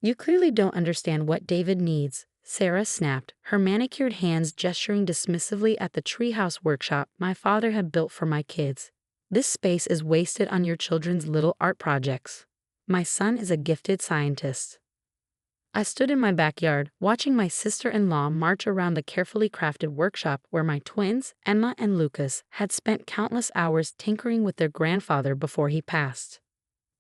You clearly don't understand what David needs, Sarah snapped, her manicured hands gesturing dismissively at the treehouse workshop my father had built for my kids. This space is wasted on your children's little art projects. My son is a gifted scientist. I stood in my backyard, watching my sister-in-law march around the carefully crafted workshop where my twins, Emma and Lucas, had spent countless hours tinkering with their grandfather before he passed.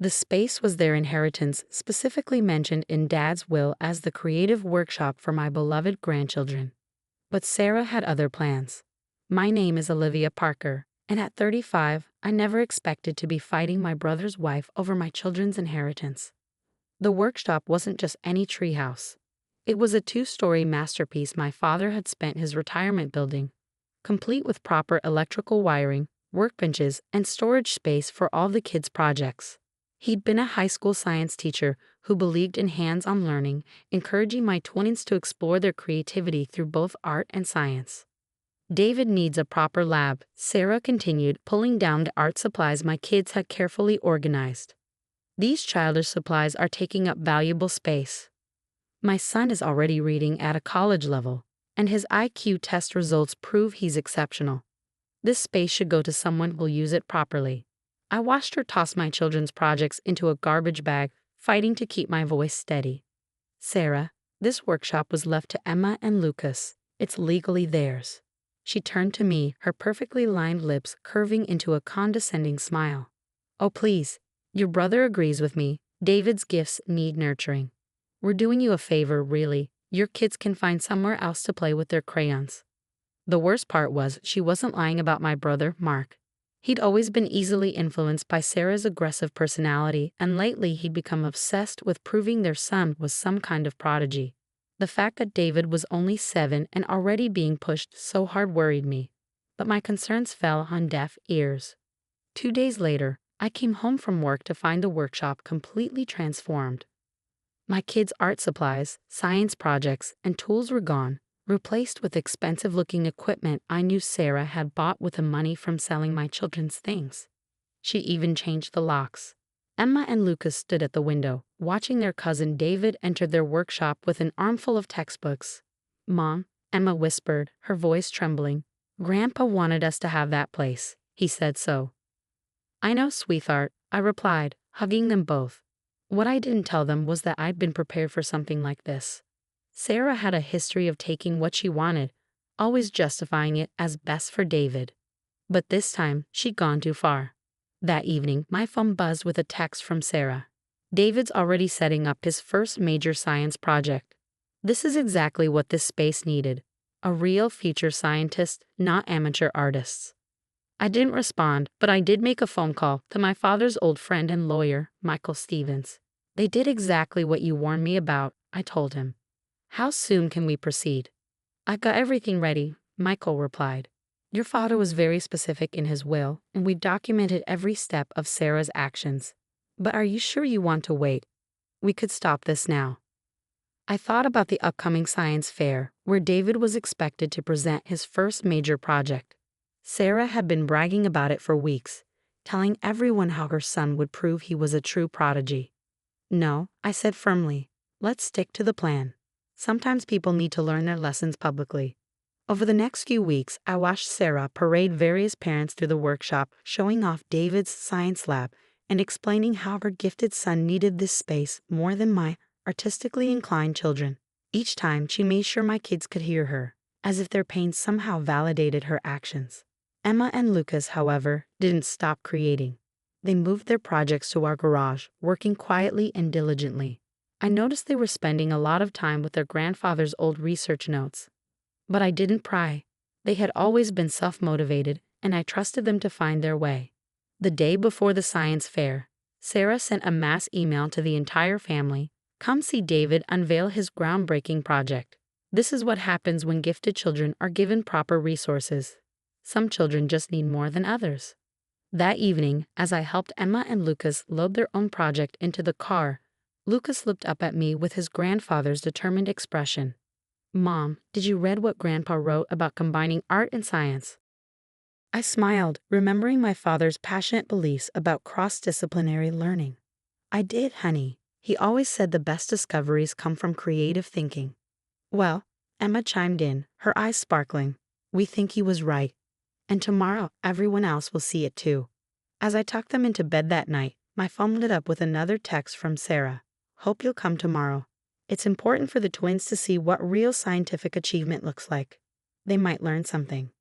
The space was their inheritance, specifically mentioned in Dad's will as the creative workshop for my beloved grandchildren. But Sarah had other plans. My name is Olivia Parker, and at 35, I never expected to be fighting my brother's wife over my children's inheritance. The workshop wasn't just any treehouse. It was a 2-story masterpiece my father had spent his retirement building, complete with proper electrical wiring, workbenches, and storage space for all the kids' projects. He'd been a high school science teacher who believed in hands-on learning, encouraging my twins to explore their creativity through both art and science. David needs a proper lab, Sarah continued, pulling down the art supplies my kids had carefully organized. These childish supplies are taking up valuable space. My son is already reading at a college level, and his IQ test results prove he's exceptional. This space should go to someone who'll use it properly. I watched her toss my children's projects into a garbage bag, fighting to keep my voice steady. Sarah, this workshop was left to Emma and Lucas. It's legally theirs. She turned to me, her perfectly lined lips curving into a condescending smile. Oh please, your brother agrees with me. David's gifts need nurturing. We're doing you a favor, really. Your kids can find somewhere else to play with their crayons. The worst part was she wasn't lying about my brother, Mark. He'd always been easily influenced by Sarah's aggressive personality, and lately he'd become obsessed with proving their son was some kind of prodigy. The fact that David was only 7 and already being pushed so hard worried me, but my concerns fell on deaf ears. 2 days later, I came home from work to find the workshop completely transformed. My kids' art supplies, science projects, and tools were gone, replaced with expensive-looking equipment I knew Sarah had bought with the money from selling my children's things. She even changed the locks. Emma and Lucas stood at the window, watching their cousin David enter their workshop with an armful of textbooks. "Mom," Emma whispered, her voice trembling, "Grandpa wanted us to have that place. He said so." "I know, sweetheart," I replied, hugging them both. What I didn't tell them was that I'd been prepared for something like this. Sarah had a history of taking what she wanted, always justifying it as best for David. But this time, she'd gone too far. That evening, my phone buzzed with a text from Sarah. "David's already setting up his first major science project. This is exactly what this space needed. A real future scientist, not amateur artists." I didn't respond, but I did make a phone call to my father's old friend and lawyer, Michael Stevens. "They did exactly what you warned me about," I told him. "How soon can we proceed?" "I've got everything ready," Michael replied. "Your father was very specific in his will, and we've documented every step of Sarah's actions. But are you sure you want to wait? We could stop this now." I thought about the upcoming science fair, where David was expected to present his first major project. Sarah had been bragging about it for weeks, telling everyone how her son would prove he was a true prodigy. "No," I said firmly, "let's stick to the plan. Sometimes people need to learn their lessons publicly." Over the next few weeks, I watched Sarah parade various parents through the workshop, showing off David's science lab and explaining how her gifted son needed this space more than my artistically inclined children. Each time, she made sure my kids could hear her, as if their pain somehow validated her actions. Emma and Lucas, however, didn't stop creating. They moved their projects to our garage, working quietly and diligently. I noticed they were spending a lot of time with their grandfather's old research notes. But I didn't pry. They had always been self-motivated, and I trusted them to find their way. The day before the science fair, Sarah sent a mass email to the entire family. "Come see David unveil his groundbreaking project. This is what happens when gifted children are given proper resources. Some children just need more than others." That evening, as I helped Emma and Lucas load their own project into the car, Lucas looked up at me with his grandfather's determined expression. "Mom, did you read what Grandpa wrote about combining art and science?" I smiled, remembering my father's passionate beliefs about cross-disciplinary learning. "I did, honey. He always said the best discoveries come from creative thinking. Well, Emma chimed in, her eyes sparkling. We think he was right. And tomorrow, everyone else will see it too. As I tucked them into bed that night, my phone lit up with another text from Sarah. Hope you'll come tomorrow. It's important for the twins to see what real scientific achievement looks like. They might learn something.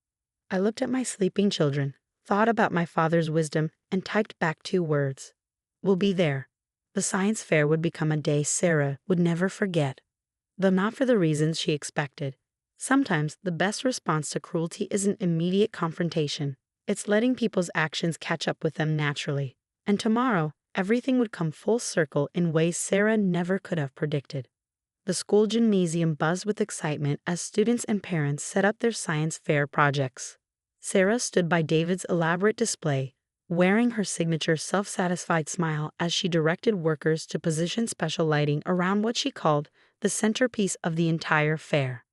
I looked at my sleeping children, thought about my father's wisdom, and typed back 2 words. We'll be there. The science fair would become a day Sarah would never forget. Though not for the reasons she expected. Sometimes the best response to cruelty isn't immediate confrontation. It's letting people's actions catch up with them naturally. And tomorrow, everything would come full circle in ways Sarah never could have predicted. The school gymnasium buzzed with excitement as students and parents set up their science fair projects. Sarah stood by David's elaborate display, wearing her signature self-satisfied smile as she directed workers to position special lighting around what she called the centerpiece of the entire fair.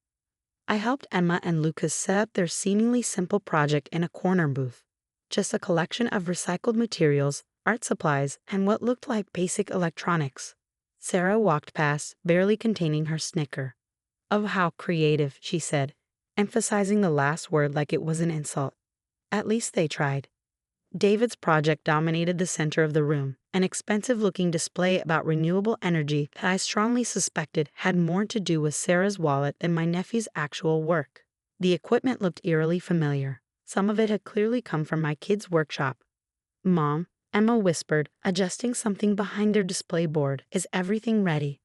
I helped Emma and Lucas set up their seemingly simple project in a corner booth. Just a collection of recycled materials, art supplies, and what looked like basic electronics. Sarah walked past, barely containing her snicker. Oh, how creative, she said, emphasizing the last word like it was an insult. At least they tried. David's project dominated the center of the room, an expensive-looking display about renewable energy that I strongly suspected had more to do with Sarah's wallet than my nephew's actual work. The equipment looked eerily familiar. Some of it had clearly come from my kids' workshop. Mom, Emma whispered, adjusting something behind their display board. Is everything ready?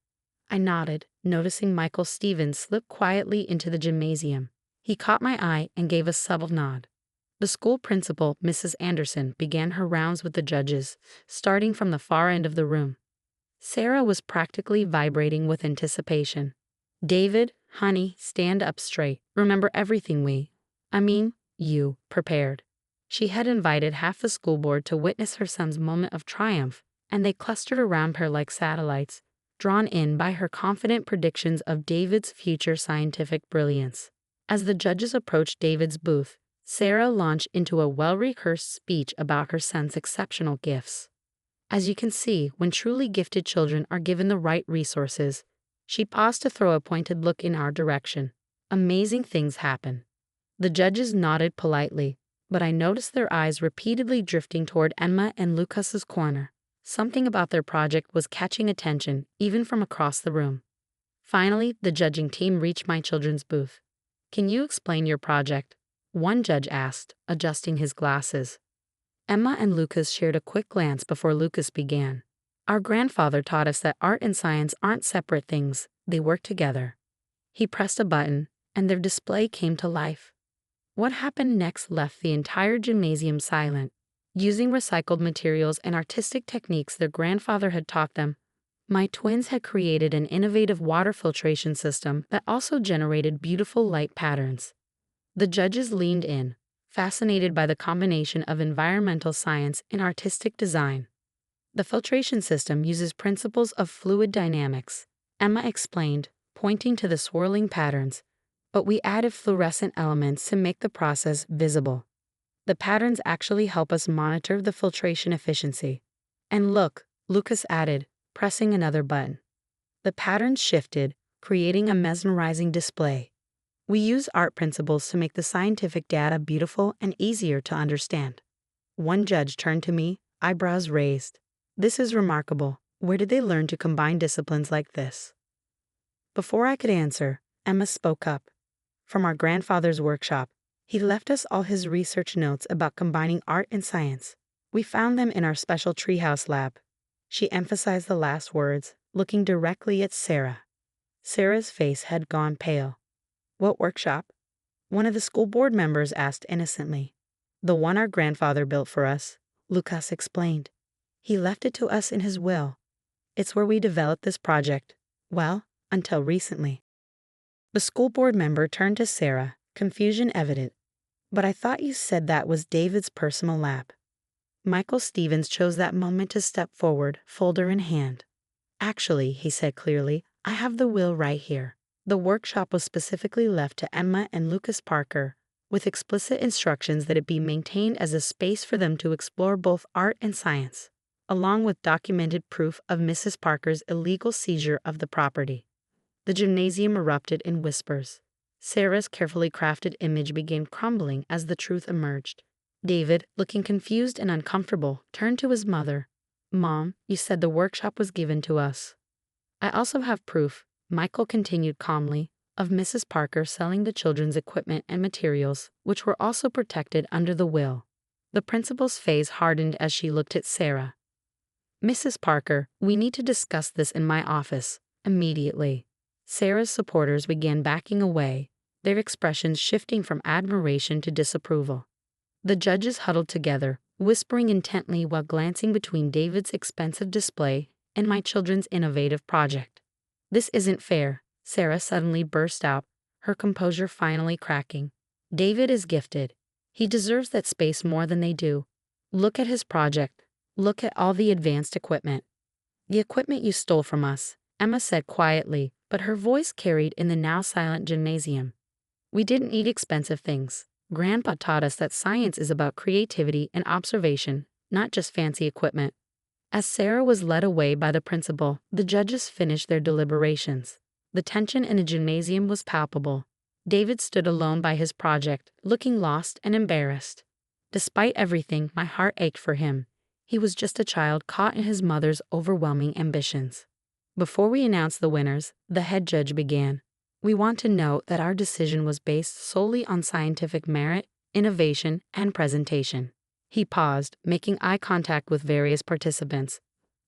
I nodded, noticing Michael Stevens slip quietly into the gymnasium. He caught my eye and gave a subtle nod. The school principal, Mrs. Anderson, began her rounds with the judges, starting from the far end of the room. Sarah was practically vibrating with anticipation. David, honey, stand up straight. Remember everything you prepared. She had invited half the school board to witness her son's moment of triumph, and they clustered around her like satellites, drawn in by her confident predictions of David's future scientific brilliance. As the judges approached David's booth, Sarah launched into a well-rehearsed speech about her son's exceptional gifts. As you can see, when truly gifted children are given the right resources, she paused to throw a pointed look in our direction. Amazing things happen. The judges nodded politely, but I noticed their eyes repeatedly drifting toward Emma and Lucas's corner. Something about their project was catching attention, even from across the room. Finally, the judging team reached my children's booth. Can you explain your project? One judge asked, adjusting his glasses. Emma and Lucas shared a quick glance before Lucas began. Our grandfather taught us that art and science aren't separate things, they work together. He pressed a button, and their display came to life. What happened next left the entire gymnasium silent. Using recycled materials and artistic techniques their grandfather had taught them, my twins had created an innovative water filtration system that also generated beautiful light patterns. The judges leaned in, fascinated by the combination of environmental science and artistic design. The filtration system uses principles of fluid dynamics, Emma explained, pointing to the swirling patterns, but we added fluorescent elements to make the process visible. The patterns actually help us monitor the filtration efficiency. And look, Lucas added, pressing another button. The patterns shifted, creating a mesmerizing display. We use art principles to make the scientific data beautiful and easier to understand. One judge turned to me, eyebrows raised. This is remarkable. Where did they learn to combine disciplines like this? Before I could answer, Emma spoke up. From our grandfather's workshop. He left us all his research notes about combining art and science. We found them in our special Treehouse lab. She emphasized the last words, looking directly at Sarah. Sarah's face had gone pale. What workshop? One of the school board members asked innocently. The one our grandfather built for us, Lucas explained. He left it to us in his will. It's where we developed this project. Well, until recently. The school board member turned to Sarah, confusion evident. But I thought you said that was David's personal lab. Michael Stevens chose that moment to step forward, folder in hand. Actually, he said clearly, I have the will right here. The workshop was specifically left to Emma and Lucas Parker, with explicit instructions that it be maintained as a space for them to explore both art and science. along with documented proof of Mrs. Parker's illegal seizure of the property. The gymnasium erupted in whispers. Sarah's carefully crafted image began crumbling as the truth emerged. David, looking confused and uncomfortable, turned to his mother. "Mom, you said the workshop was given to us." "I also have proof," Michael continued calmly, "of Mrs. Parker selling the children's equipment and materials, which were also protected under the will." The principal's face hardened as she looked at Sarah. "Mrs. Parker, we need to discuss this in my office, immediately." Sarah's supporters began backing away, their expressions shifting from admiration to disapproval. The judges huddled together, whispering intently while glancing between David's expensive display and my children's innovative project. "This isn't fair," Sarah suddenly burst out, her composure finally cracking. "David is gifted. He deserves that space more than they do. Look at his project. Look at all the advanced equipment." "The equipment you stole from us," Emma said quietly, but her voice carried in the now silent gymnasium. "We didn't need expensive things. Grandpa taught us that science is about creativity and observation, not just fancy equipment." As Sarah was led away by the principal, the judges finished their deliberations. The tension in the gymnasium was palpable. David stood alone by his project, looking lost and embarrassed. Despite everything, my heart ached for him. He was just a child caught in his mother's overwhelming ambitions. Before we announced the winners, the head judge began. "We want to note that our decision was based solely on scientific merit, innovation, and presentation." He paused, making eye contact with various participants.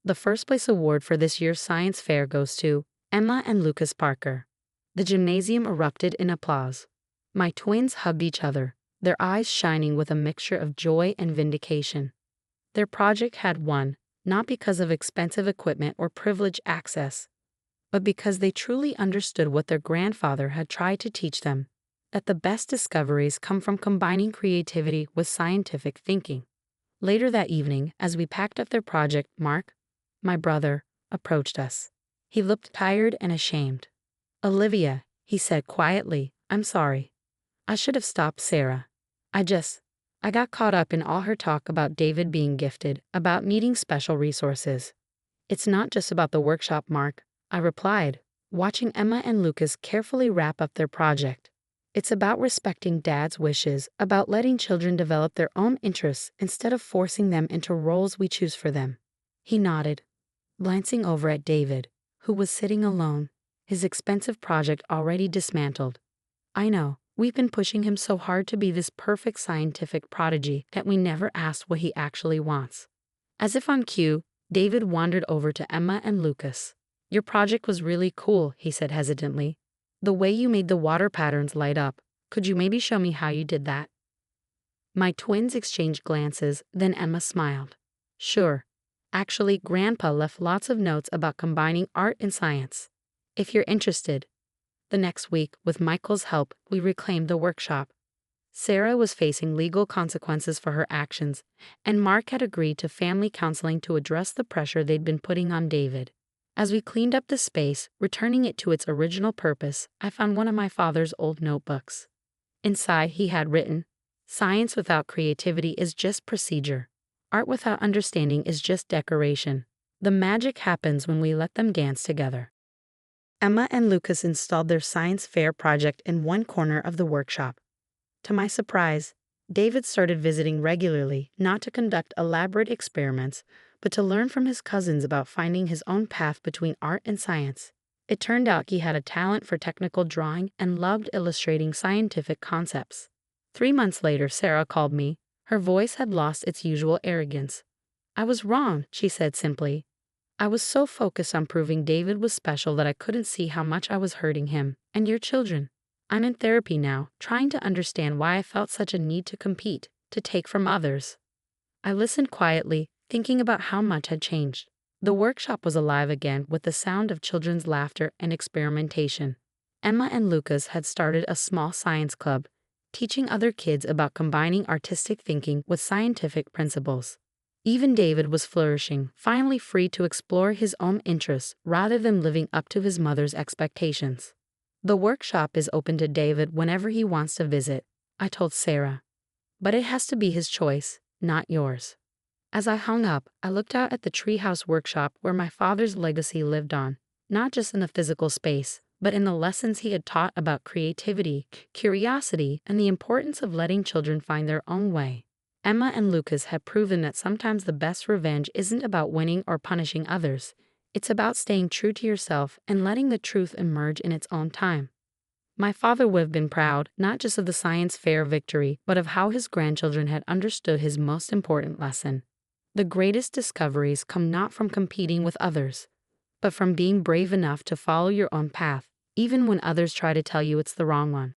"The first place award for this year's science fair goes to Emma and Lucas Parker." The gymnasium erupted in applause. My twins hugged each other, their eyes shining with a mixture of joy and vindication. Their project had won, not because of expensive equipment or privileged access, but because they truly understood what their grandfather had tried to teach them, that the best discoveries come from combining creativity with scientific thinking. Later that evening, as we packed up their project, Mark, my brother, approached us. He looked tired and ashamed. "Olivia," he said quietly, "I'm sorry. I should have stopped Sarah. I got caught up in all her talk about David being gifted, about needing special resources." "It's not just about the workshop, Mark," I replied, watching Emma and Lucas carefully wrap up their project. "It's about respecting Dad's wishes, about letting children develop their own interests instead of forcing them into roles we choose for them." He nodded, glancing over at David, who was sitting alone, his expensive project already dismantled. "I know. We've been pushing him so hard to be this perfect scientific prodigy that we never asked what he actually wants." As if on cue, David wandered over to Emma and Lucas. "Your project was really cool," he said hesitantly. "The way you made the water patterns light up. Could you maybe show me how you did that?" My twins exchanged glances, then Emma smiled. "Sure. Actually, Grandpa left lots of notes about combining art and science. If you're interested." The next week, with Michael's help, we reclaimed the workshop. Sarah was facing legal consequences for her actions, and Mark had agreed to family counseling to address the pressure they'd been putting on David. As we cleaned up the space, returning it to its original purpose, I found one of my father's old notebooks. Inside, he had written, "Science without creativity is just procedure. Art without understanding is just decoration. The magic happens when we let them dance together." Emma and Lucas installed their science fair project in one corner of the workshop. To my surprise, David started visiting regularly, not to conduct elaborate experiments, but to learn from his cousins about finding his own path between art and science. It turned out he had a talent for technical drawing and loved illustrating scientific concepts. 3 months later, Sarah called me. Her voice had lost its usual arrogance. "I was wrong," she said simply. "I was so focused on proving David was special that I couldn't see how much I was hurting him and your children. I'm in therapy now, trying to understand why I felt such a need to compete, to take from others." I listened quietly, thinking about how much had changed. The workshop was alive again with the sound of children's laughter and experimentation. Emma and Lucas had started a small science club, teaching other kids about combining artistic thinking with scientific principles. Even David was flourishing, finally free to explore his own interests rather than living up to his mother's expectations. "The workshop is open to David whenever he wants to visit," I told Sarah. "But it has to be his choice, not yours." As I hung up, I looked out at the Treehouse workshop where my father's legacy lived on, not just in the physical space, but in the lessons he had taught about creativity, curiosity, and the importance of letting children find their own way. Emma and Lucas had proven that sometimes the best revenge isn't about winning or punishing others. It's about staying true to yourself and letting the truth emerge in its own time. My father would have been proud, not just of the science fair victory, but of how his grandchildren had understood his most important lesson. The greatest discoveries come not from competing with others, but from being brave enough to follow your own path, even when others try to tell you it's the wrong one.